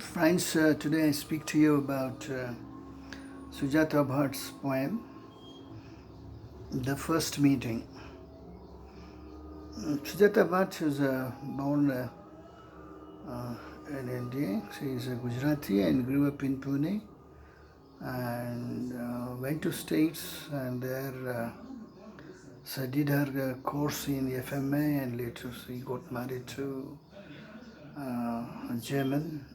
Friends, today I speak to you about Sujatha Bhatt's poem, The First Meeting. Sujatha Bhatt was born in India. She is a Gujarati and grew up in Pune and went to States and there studied her course in FMA and later she got married to a German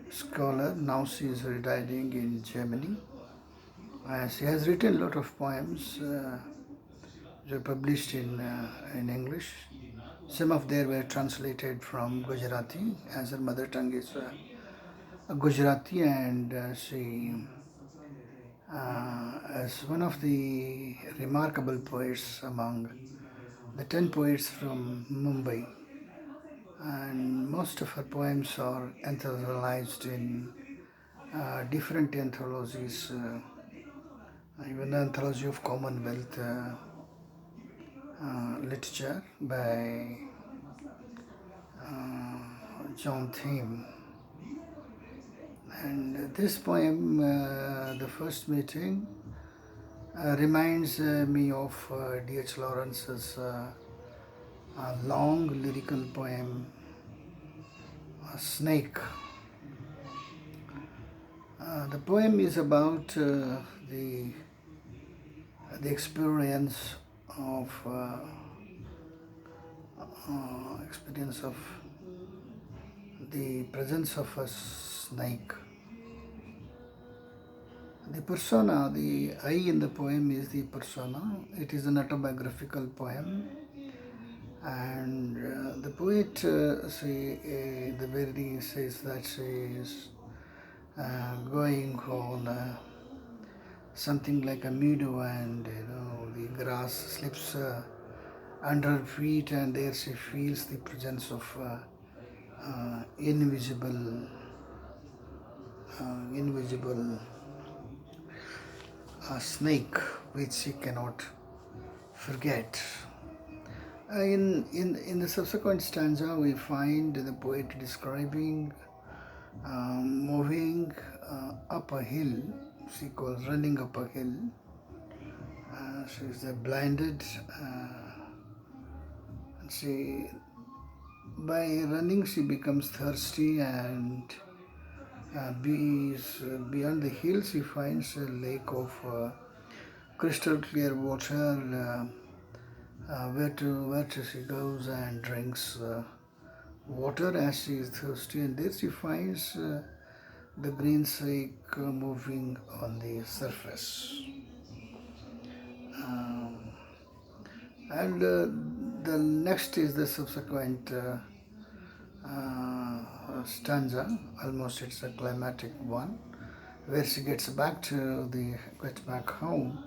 scholar. Now she is residing in Germany. She has written a lot of poems which are published in English. Some of them were translated from Gujarati, as her mother tongue is Gujarati, and she is one of the remarkable poets among the 10 poets from Mumbai. And most of her poems are anthologied in different anthologies, even the Anthology of Commonwealth literature by John Thame. And this poem, The First Meeting, reminds me of D.H. Lawrence's long lyrical poem, Snake. The poem is about the experience of the presence of a snake. The persona, the I in the poem is the persona. It is an autobiographical poem, and the poet, the very says that she is going on something like a meadow, and the grass slips under her feet, and there she feels the presence of invisible snake, which she cannot forget. In the subsequent stanza, we find the poet describing moving up a hill. She calls running up a hill. She is blinded. She by running she becomes thirsty, and beyond the hill she finds a lake of crystal clear water. Where she goes and drinks water as she is thirsty, and there she finds the green snake moving on the surface. And the next is the subsequent stanza. Almost it's a climatic one, where she gets back home.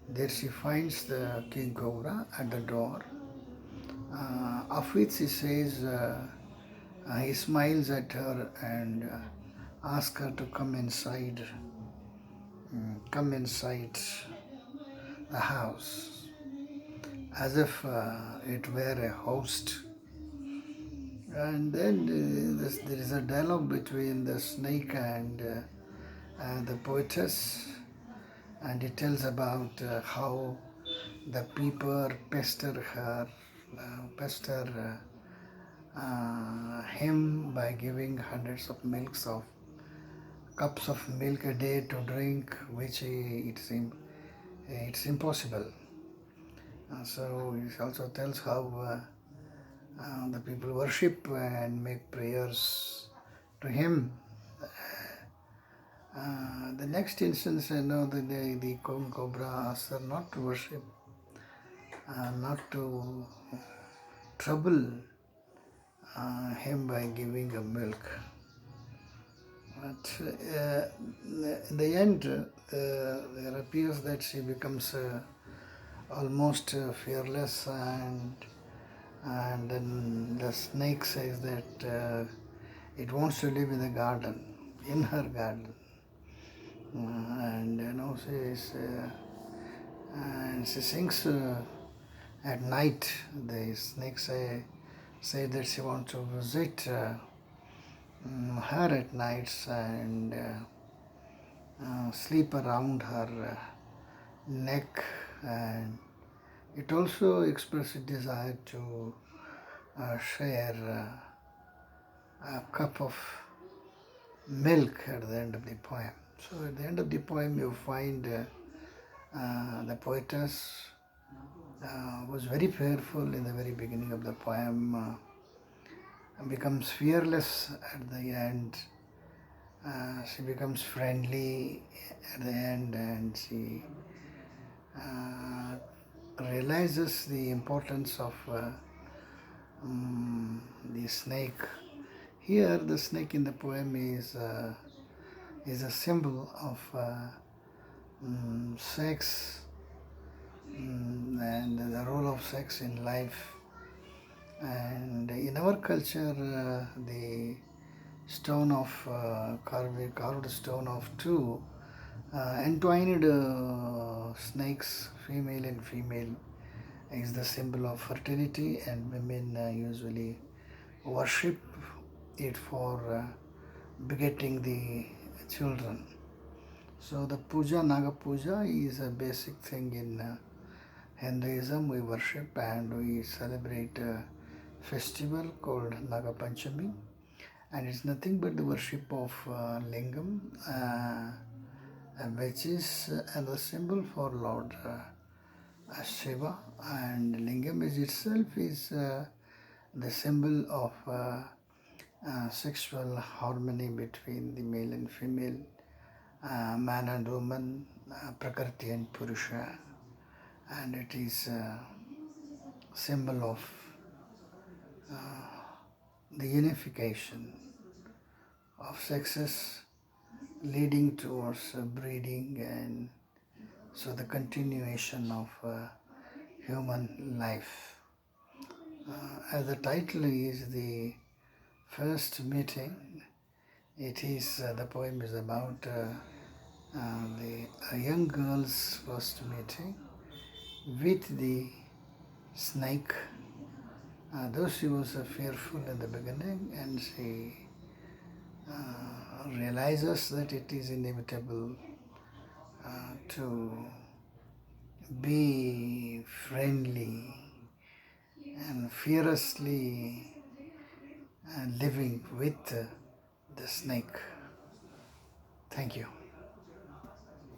There she finds the king cobra at the door, of which he says he smiles at her and asks her to come inside the house, as if it were a host. And then there is a dialogue between the snake and the poetess, and it tells about how the people pester him by giving hundreds of cups of milk a day to drink, which it's impossible. So it also tells how the people worship and make prayers to him. The next instance, the cobra asks her not to worship, not to trouble him by giving her milk. But in the end, there appears that she becomes almost fearless, and then the snake says that it wants to live in the garden, in her garden. And she sings at night. The snake say that she wants to visit her at nights and sleep around her neck, and it also expresses desire to share a cup of milk at the end of the poem. So at the end of the poem you find the poetess was very fearful in the very beginning of the poem, becomes fearless at the end. She becomes friendly at the end, and she uh, realizes the importance of the snake. Here, the snake in the poem is a symbol of sex, and the role of sex in life. And in our culture, the stone of carved stone of two entwined snakes, female and female, is the symbol of fertility, and women usually worship it for begetting the children. So the puja, Naga Puja, is a basic thing in Hinduism. We worship and we celebrate a festival called Naga Panchami, and it's nothing but the worship of Lingam, which is the symbol for Lord Shiva, and Lingam is itself is the symbol of sexual harmony between the male and female, man and woman, Prakriti and Purusha, and it is a symbol of the unification of sexes leading towards breeding, and so the continuation of human life. As the title is the first meeting, it is the poem is about a young girl's first meeting with the snake. Though she was fearful in the beginning, and she realizes that it is inevitable to be friendly and fearlessly living with the snake. Thank you.